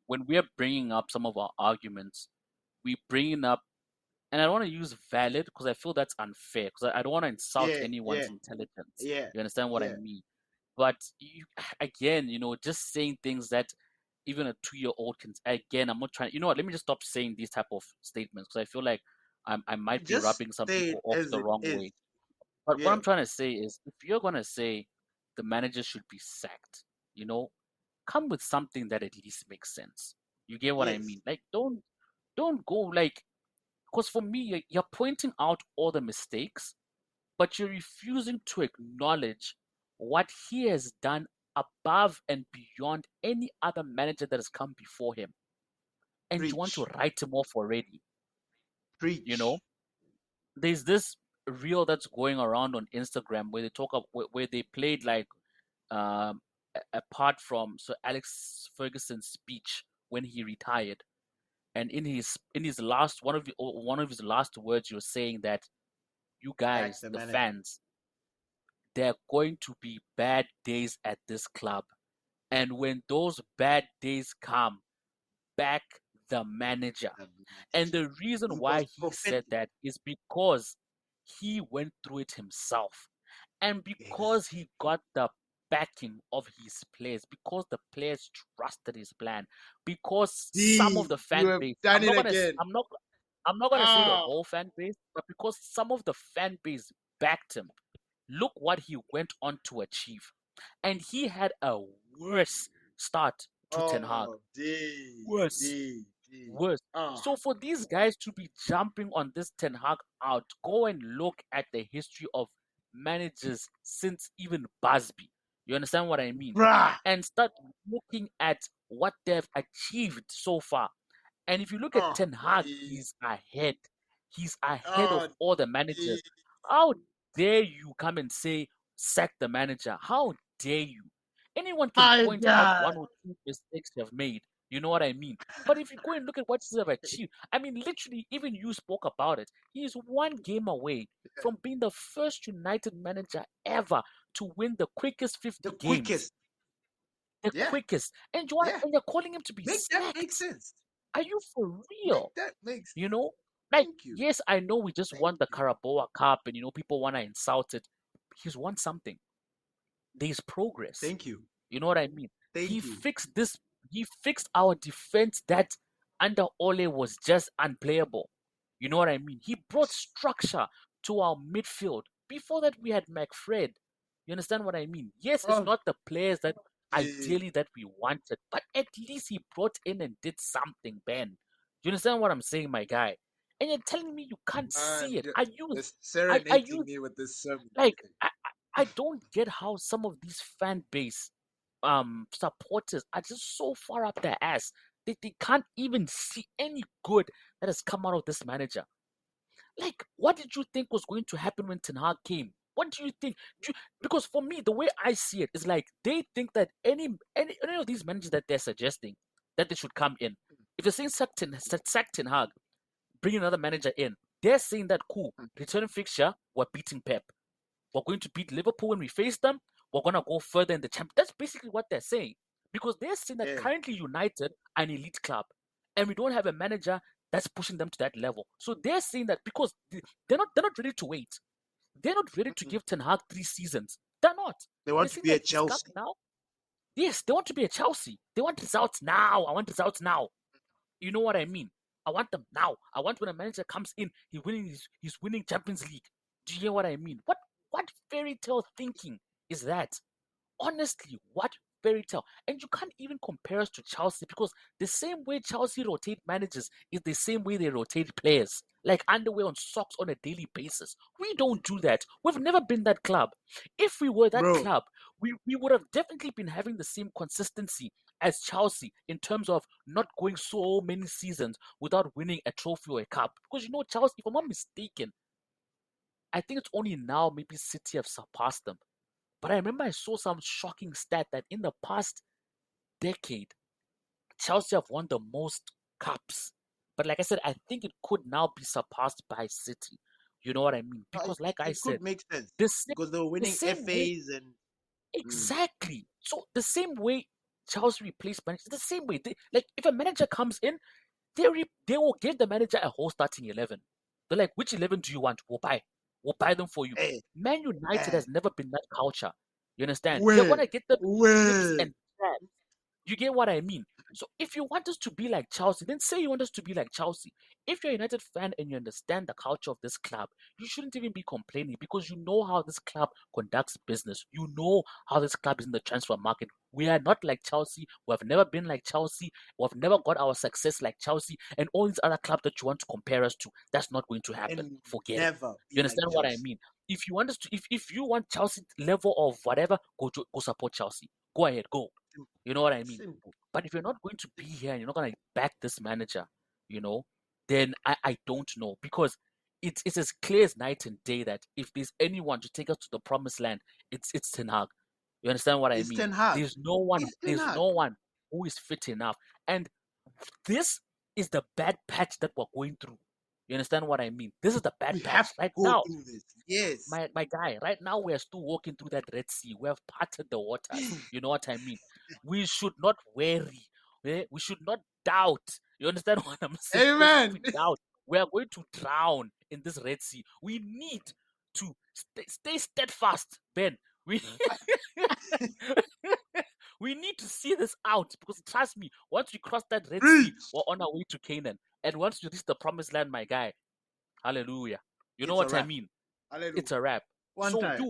when we're bringing up some of our arguments, we bringing up, and I don't want to use valid because I feel that's unfair because I don't want to insult Yeah, anyone's yeah, intelligence. yeah, You understand what I yeah. mean? But again, just saying things that even a 2-year-old can. Again, I'm not trying. You know what? Let me just stop saying these type of statements because I feel like I might be Just rubbing some say it people off as the it wrong is. way. But what Yeah, I'm trying to say is, if you're gonna say the manager should be sacked, you know, come with something that at least makes sense. You get what I yes. mean? Like, don't go like, because for me, you're pointing out all the mistakes, but you're refusing to acknowledge what he has done above and beyond any other manager that has come before him, and you want to Preach, write him off already. You know, preach. there's this reel that's going around on Instagram where they talk of where they played like apart from Sir Alex Ferguson's speech when he retired, and in his last one of his last words, you're saying that you Sack guys, the the manager. fans, there are going to be bad days at this club, and when those bad days come, back the manager. The And manager. the reason He why was he said prophetic. that is because he went through it himself. And because he Exactly. got the backing of his players, because the players trusted his plan, because some of D, the you fan have base, done it again. I'm not gonna say the Ah, whole fan base, but because some of the fan base backed him, look what he went on to achieve. And he had a worse start to Ten Hag. oh, D, Worse, D, D. worse. Ah, So for these guys to be jumping on this Ten Hag out, go and look at the history of managers since even Busby. You understand what I mean? bruh. And start looking at what they've achieved so far. And if you look at Oh, Ten Hag, D. he's ahead. He's ahead of Oh, all the D. managers. How dare you come and say sack the manager? How dare you? Anyone can My point out God. one or two mistakes they've made. You know what I mean? But if you go and look at what they've achieved, I mean, literally, even you spoke about it. He is one game away from being the first United manager ever to win the quickest The 50 games. quickest. The Yeah, quickest. yeah. And you're calling him to be Make that make sacked. sense. Are you for Make real? that make You sense. know, like, Thank you. yes, I know we just Thank won the you. Carabao Cup and, people want to insult it. He's won something. There's progress. Thank you. You know what I mean? He Thank you. fixed this. He fixed our defense that under Ole was just unplayable. You know what I mean? He brought structure to our midfield. Before that, we had McFred. You understand what I mean? Yes, it's Oh, not the players that D. ideally that we wanted, but at least he brought in and did something, Ben. You understand what I'm saying, my guy? And you're telling me you can't Man, see it. you're Are you serenading you me with this sermon like today. I don't get how some of these fan base supporters are just so far up their ass that they can't even see any good that has come out of this manager. Like, what did you think was going to happen when Ten Hag came? What do you think? Because for me, the way I see it is like they think that any of these managers that they're suggesting that they should come in, if you're saying sack Ten Hag, bring another manager in, they're saying that cool, return fixture, we're beating Pep. We're going to beat Liverpool when we face them. We're gonna go further in the champ. That's basically what they're saying because they're saying that Yeah, currently United are an elite club, and we don't have a manager that's pushing them to that level. So they're saying that because they're not ready to wait. They're not ready to give Ten Hag 3 seasons. They're not. they They're want to saying be a that he's come Chelsea. now. Yes, they want to be a Chelsea. They want results now. I want results now. You know what I mean? I want them now. I want when a manager comes in, he's winning Champions League. Do you hear what I mean? What fairy tale thinking is that? Honestly, what fairy tale? And you can't even compare us to Chelsea because the same way Chelsea rotate managers is the same way they rotate players, like underwear on socks on a daily basis. We don't do that. We've never been that club. If we were that Bro, club, we would have definitely been having the same consistency as Chelsea in terms of not going so many seasons without winning a trophy or a cup. Because you know, Chelsea, if I'm not mistaken, I think it's only now maybe City have surpassed them. But I remember I saw some shocking stat that in the past decade, Chelsea have won the most cups. But like I said, I think it could now be surpassed by City. You know what I mean? it, Because like I it said, could make sense the same, because they were the winning same way, FAs and mm, exactly. So the same way Chelsea replaced managers, the same way. Like if a manager comes in, they will give the manager a whole starting 11. They're like, which 11 do you want? We'll buy. We'll buy them for you. hey, Man United hey, has never been that culture. You understand? They're where, gonna get them drips where? and drabs. You get what I mean? So if you want us to be like Chelsea, then say you want us to be like Chelsea. If you're a United fan and you understand the culture of this club, you shouldn't even be complaining because you know how this club conducts business. You know how this club is in the transfer market. We are not like Chelsea. We have never been like Chelsea. We have never got our success like Chelsea. And all these other clubs that you want to compare us to, that's not going to happen. And Forget it. never You be like understand what I Chelsea. mean? If you want us to, if you want Chelsea level of whatever, go support Chelsea. Go ahead, go. Simple, You know what I mean? simple, But if you're not going to be simple. here and you're not going to back this manager, you know, then I don't know because it's as clear as night and day that if there's anyone to take us to the promised land, it's Ten Hag. You understand what I It's mean? Ten Hag. There's no one. It's Ten There's Hag. no one who is fit enough, and this is the bad patch that we're going through. You understand what I mean? This is the bad We have patch to right go now. through this. Yes. My guy, right now we are still walking through that Red Sea. We have parted the waters. You know what I mean? We should not worry. We should not doubt. You understand what I'm saying? Because if Amen. we doubt, we are going to drown in this Red Sea. We need to stay steadfast, Ben. We we need to see this out because trust me, once we cross that Red Sea, Preach. we're on our way to Canaan. And once you reach the promised land, my guy, hallelujah. You know It's a what I wrap. mean? Hallelujah. It's a wrap. One So time. you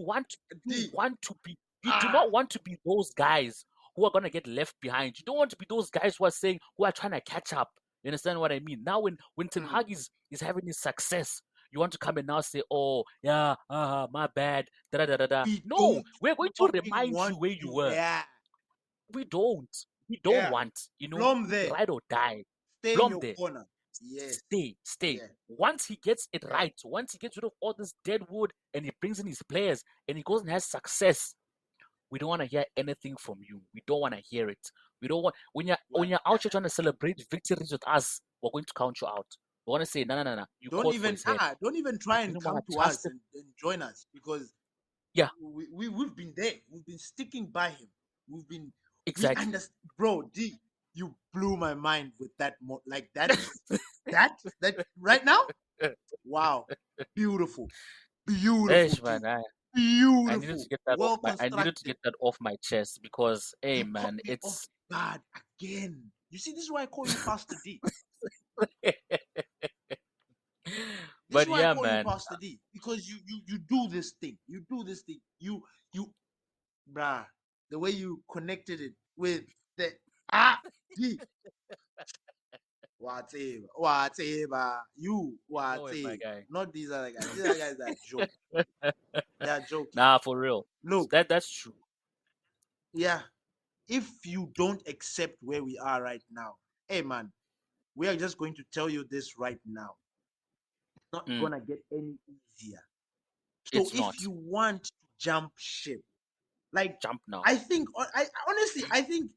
D. want to be you do Ah. not want to be those guys who are gonna get left behind. You don't want to be those guys who are saying who are trying to catch up. You understand what I mean? Now when Ten Mm. Hag is having his success, you want to come and now say, oh yeah, my bad, da da da da da. We No, don't we're going to fucking remind you want where you you. were. Yeah. We don't. We don't Yeah. want, Blom there. ride or die. Stay in Blom your there. corner. Yes. Stay. Yeah. Once he gets it Yeah. right, once he gets rid of all this dead wood and he brings in his players and he goes and has success, we don't want to hear anything from you. We don't want to hear it. We don't want when What? you're out here trying to celebrate victories with us, we're going to count you out. We want to say, no. You called for his head. Don't even You try and didn't want come to to trust us him. and join us because Yeah, we've been there. We've been sticking by him. We've been we exactly. understand, bro. D, you blew my mind with that. Like that right now. Wow, beautiful, beautiful, Eish, D, man, I needed beautiful, to get that off well my I needed to constructed. get that off my chest because hey You caught man, me off it's guard again. You see, this is why I call you Pastor D. This is but why I yeah, call you man. Pastor D because you do this thing. You do this thing. You bruh, the way you connected it with the D. Whatever. You, Go ahead, my whatever. guy. Not these other guys. These other guys are joking. They are joking. Nah, for real. Look, That's true. yeah, if you don't accept where we are right now, hey man, we are just going to tell you this right now. It's not Mm, gonna get any easier. So it's if not. you want to jump ship, like Jump now. I think, I honestly, I think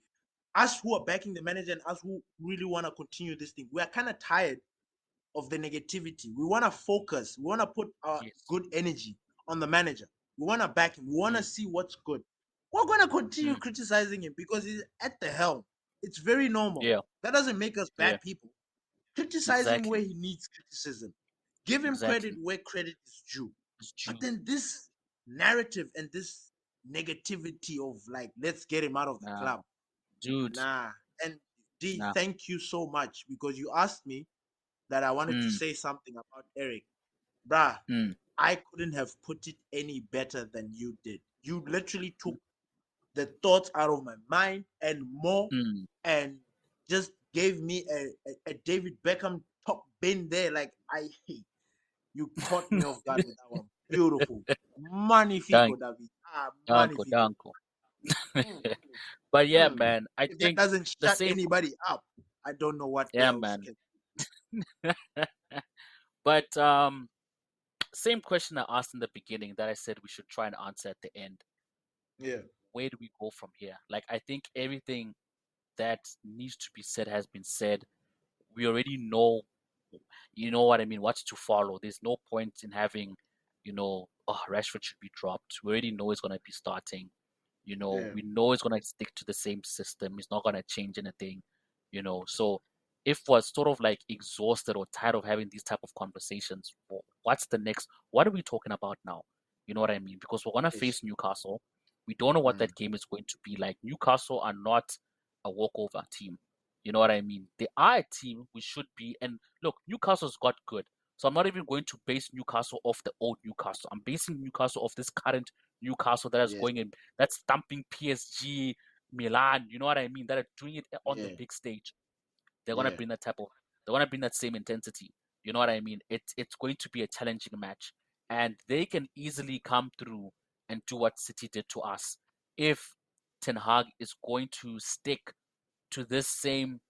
us who are backing the manager and us who really want to continue this thing, we are kind of tired of the negativity. We want to focus. We want to put our Yes. good energy on the manager. We want to back him. We want to Mm, see what's good. We're going to continue mm, criticizing him because he's at the helm. It's very normal. yeah. That doesn't make us Yeah. bad people. Criticize him where Exactly. he needs criticism. Give him credit Exactly. where credit is due. It's But true. then this narrative and this negativity of like, let's get him out of the Nah, club. dude. Nah. And D, Nah. thank you so much because you asked me that I wanted to Mm, say something about Eric. Bruh, mm, I couldn't have put it any better than you did. You literally took the thoughts out of my mind and more mm. and just gave me a David Beckham top bin there. Like, you caught me off guard with that one. Beautiful. Magnifico, Dank, David. Ah, danko, magnifico. danko. Mm, But yeah, mm. man, I If that think doesn't the shut same. anybody up, I don't know what Yeah, else man. can. But same question I asked in the beginning that I said we should try and answer at the end. Yeah. Where do we go from here? Like, I think everything that needs to be said has been said. We already know, you know what I mean, what's to follow. There's no point in having, oh, Rashford should be dropped. We already know he's going to be starting. Yeah. We know he's going to stick to the same system. He's not going to change anything. So if we're sort of like exhausted or tired of having these type of conversations, what's the next? What are we talking about now? You know what I mean? Because we're going to Ish. face Newcastle. We don't know what Mm. that game is going to be like. Newcastle are not a walkover team. You know what I mean? They are a team we should be. And look, Newcastle's got good. So I'm not even going to base Newcastle off the old Newcastle. I'm basing Newcastle off this current Newcastle that is Yes. going in, that's thumping PSG, Milan. You know what I mean? That are doing it on the Yeah. big stage. They're gonna Yeah. bring that type of. They're gonna bring that same intensity. You know what I mean? It's going to be a challenging match, and they can easily come through and do what City did to us if Ten Hag is going to stick to this same.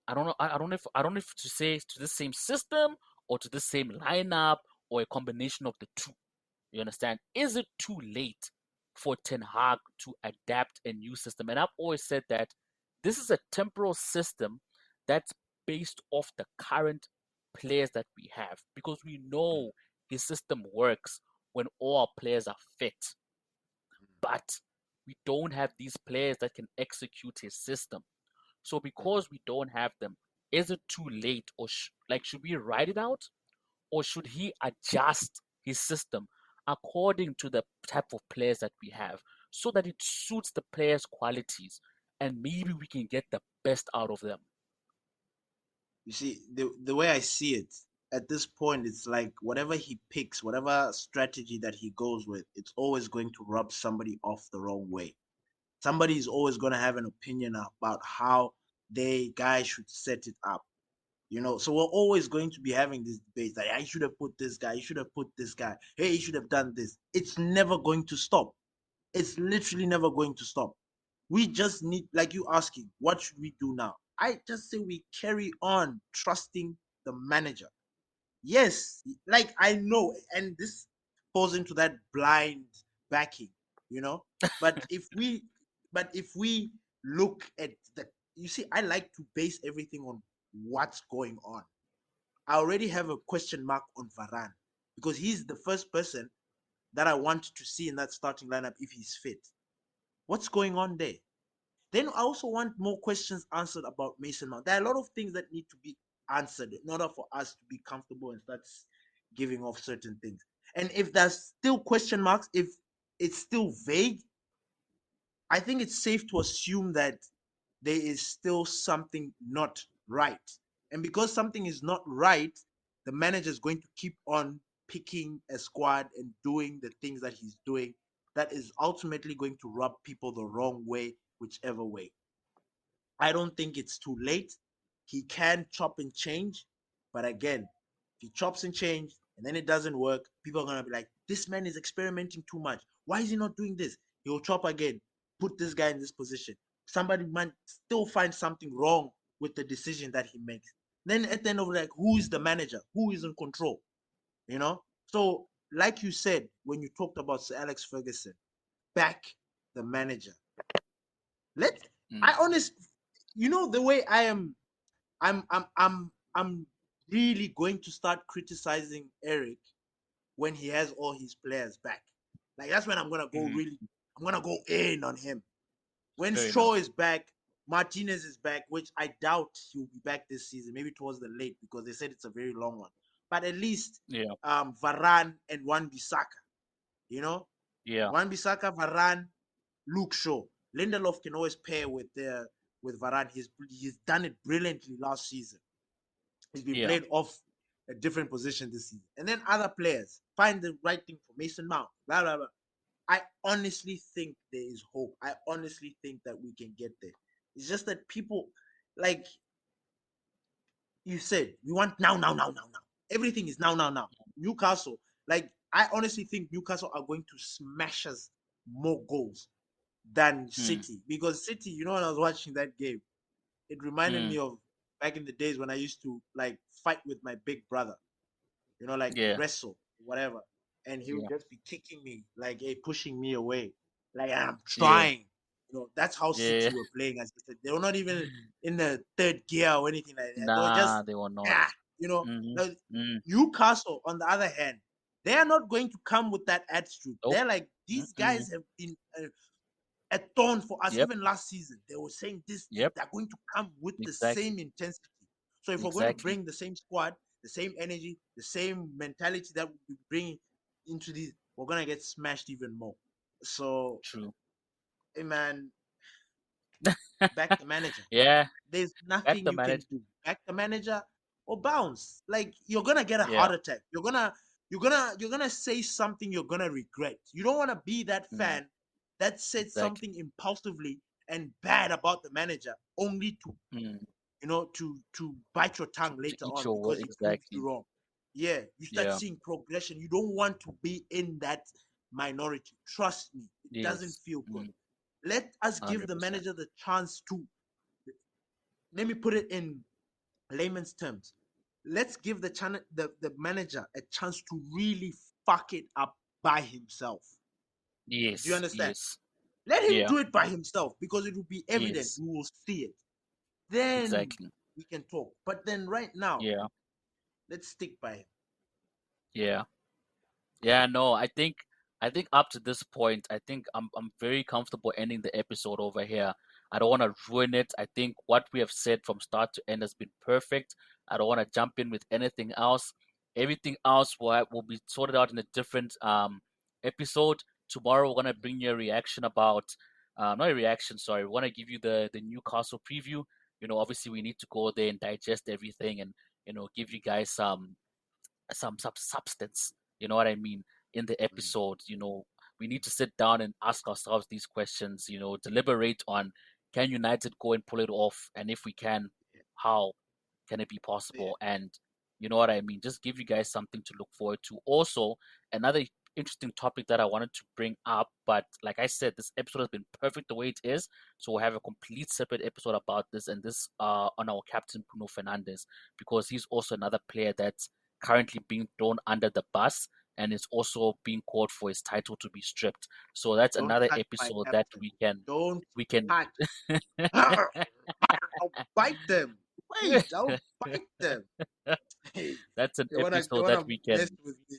I don't know. I don't know if to say to this same system or to the same lineup or a combination of the two. You understand? Is it too late for Ten Hag to adapt a new system? And I've always said that this is a temporal system that's based off the current players that we have because we know his system works when all our players are fit. But we don't have these players that can execute his system. So Mm. because we don't have them, is it too late or should we ride it out? Or should he adjust his system according to the type of players that we have so that it suits the players' qualities and maybe we can get the best out of them? You see, the way I see it at this point, it's like whatever he picks, whatever strategy that he goes with, it's always going to rub somebody off the wrong way. Somebody is always going to have an opinion about how they guys should set it up. So we're always going to be having these debates like I should have put this guy, you should have put this guy, hey, you should have done this. It's never going to stop. It's literally never going to stop. We just need, like you asking, what should we do now? I just say we carry on trusting the manager. Yes, like I know, and this falls into that blind backing, you know. But if we, look at the, you see, I like to base everything on what's going on. I already have a question mark on Varane because he's the first person that I want to see in that starting lineup if he's fit. What's going on there? Then I also want more questions answered about Mason Mount. There are a lot of things that need to be answered in order for us to be comfortable and start giving off certain things. And if there's still question marks, if it's still vague, I think it's safe to assume that there is still something not right. And because something is not right, the manager is going to keep on picking a squad and doing the things that he's doing that is ultimately going to rub people the wrong way, whichever way. I don't think it's too late. he can chop and change, but again, if he chops and change and then it doesn't work, people are gonna be like, this man is experimenting too much. Why is he not doing this? He'll chop again, put this guy in this position. Somebody might still find something wrong with the decision that he makes. Then at the end of like, who is the manager? Who is in control? You know? So, like you said, when you talked about Sir Alex Ferguson, back the manager. Let I mm, honest, the way I am, I'm really going to start criticizing Erik when he has all his players back. Like that's when mm, I'm gonna go in on him. When fair Shaw enough. is back, Martinez is back, which I doubt he'll be back this season, maybe towards the late because they said it's a very long one. But at least Yeah, Varane and Wan Bissaka, you know, yeah, Wan Bissaka, Varane, Luke Shaw. Lindelof can always pair with Varane. He's done it brilliantly last season. He's been yeah. played off a different position this season. And then other players find the right thing for Mason Mount. Blah blah blah. I honestly think there is hope. I honestly think that we can get there. It's just that people, like you said, we want now, now, now, now, now. Everything is now, now, now. Newcastle, like I honestly think Newcastle are going to smash us more goals than Mm, City because City, when I was watching that game, it reminded mm, me of back in the days when I used to like fight with my big brother, like yeah, wrestle, whatever. And he would yeah, just be kicking me, like pushing me away. Like I'm yeah, trying. That's how yeah. City were playing as I said. They were not even in the third gear or anything like that. They were Nah, just they were not. yeah, you know. Mm-hmm. Now, Mm, Newcastle, on the other hand, they are not going to come with that attitude. nope. They're like, these Mm-mm. guys have been a thorn for us. Yep, Even last season, they were saying this. yep, They're going to come with the exactly, same intensity. So if we're going to exactly. bring the same squad, the same energy, the same mentality that we bring into these, we're gonna get smashed even more. So, True. hey man, back the manager. Yeah, There's back nothing the you can manager. do. Back the manager or bounce. Like you're gonna get a Yeah. heart attack. You're gonna say something you're gonna regret. You don't wanna be that Mm, fan that said exactly. something impulsively and bad about the manager only to Mm, bite your tongue to later eat on your word. because he proved you Exactly. wrong. Yeah, you start Yeah. seeing progression. You don't want to be in that minority. Trust me, it doesn't Yes. feel good. Mm, Let us give the 100%. manager the chance to, let me put it in layman's terms. Let's give the manager a chance to really fuck it up by himself. Do you Yes. understand? Yes. Let him Yeah. do it by himself because it will be evident. Yes. We will see it. Then Exactly. we can talk. But then right now, Yeah. let's stick by him. Yeah. Yeah, no, I think up to this point, I think I'm very comfortable ending the episode over here. I don't want to ruin it. I think what we have said from start to end has been perfect. I don't want to jump in with anything else. Everything else will be sorted out in a different episode. Tomorrow we're gonna bring you a reaction about not a reaction, sorry. We're gonna give you the Newcastle preview. Obviously we need to go there and digest everything and give you guys some substance, you know what I mean, in the Mm. episode. We need to sit down and ask ourselves these questions, deliberate on, can United go and pull it off? And if we can, how can it be Yeah. possible? And you know what I mean? Just give you guys something to look forward to. Also, another interesting topic that I wanted to bring up, but like I said, this episode has been perfect the way it is. So we'll have a complete separate episode about this and this on our captain Bruno Fernandes, because he's also another player that's currently being thrown under the bus and is also being called for his title to be stripped. So that's Don't another touch my episode that captain. Don't we can touch. I'll bite them. Wait, I'll bite them. Hey, that's an they wanna they episode that wanna we mess can with me.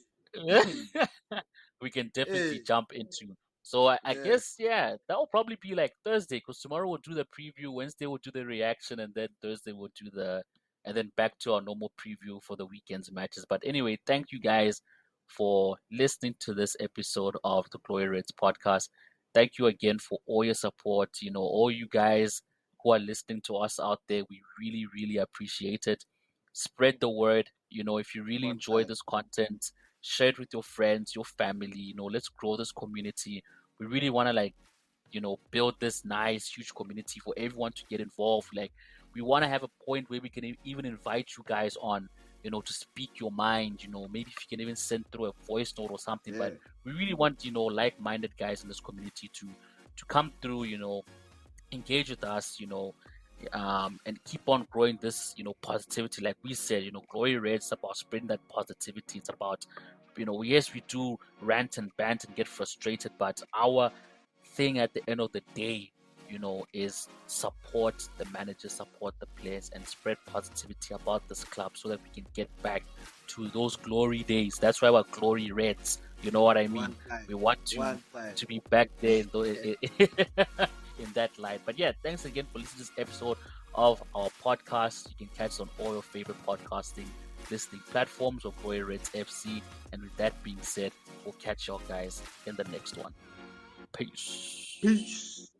we can definitely Hey, jump into. So I yeah. guess, yeah, that will probably be like Thursday, because tomorrow we'll do the preview, Wednesday we'll do the reaction, and then Thursday we'll do and then back to our normal preview for the weekend's matches. But anyway, thank you guys for listening to this episode of the Glory Reds podcast. Thank you again for all your support. All you guys who are listening to us out there, we really, really appreciate it. Spread the word. If you really One enjoy time. this content, share it with your friends, your family. Let's grow this community. We really want to build this nice huge community for everyone to get involved. Like, We want to have a point where we can even invite you guys on, to speak your mind. Maybe if you can even send through a voice note or something. Yeah. But we really want, like-minded guys in this community to come through, engage with us, and keep on growing this, positivity. Like we said, Glory Red, it's about spreading that positivity. It's about, yes, we do rant and bant and get frustrated, but our thing at the end of the day, is support the managers, support the players, and spread positivity about this club so that we can get back to those glory days. That's why we're Glory Reds. You know what I mean? One time. We want to One time. to be back there in that light. But yeah, thanks again for listening to this episode of our podcast. You can catch us on all your favorite podcasting listening platforms or Glory Reds FC. And with that being said, we'll catch y'all guys in the next one. Peace. Peace.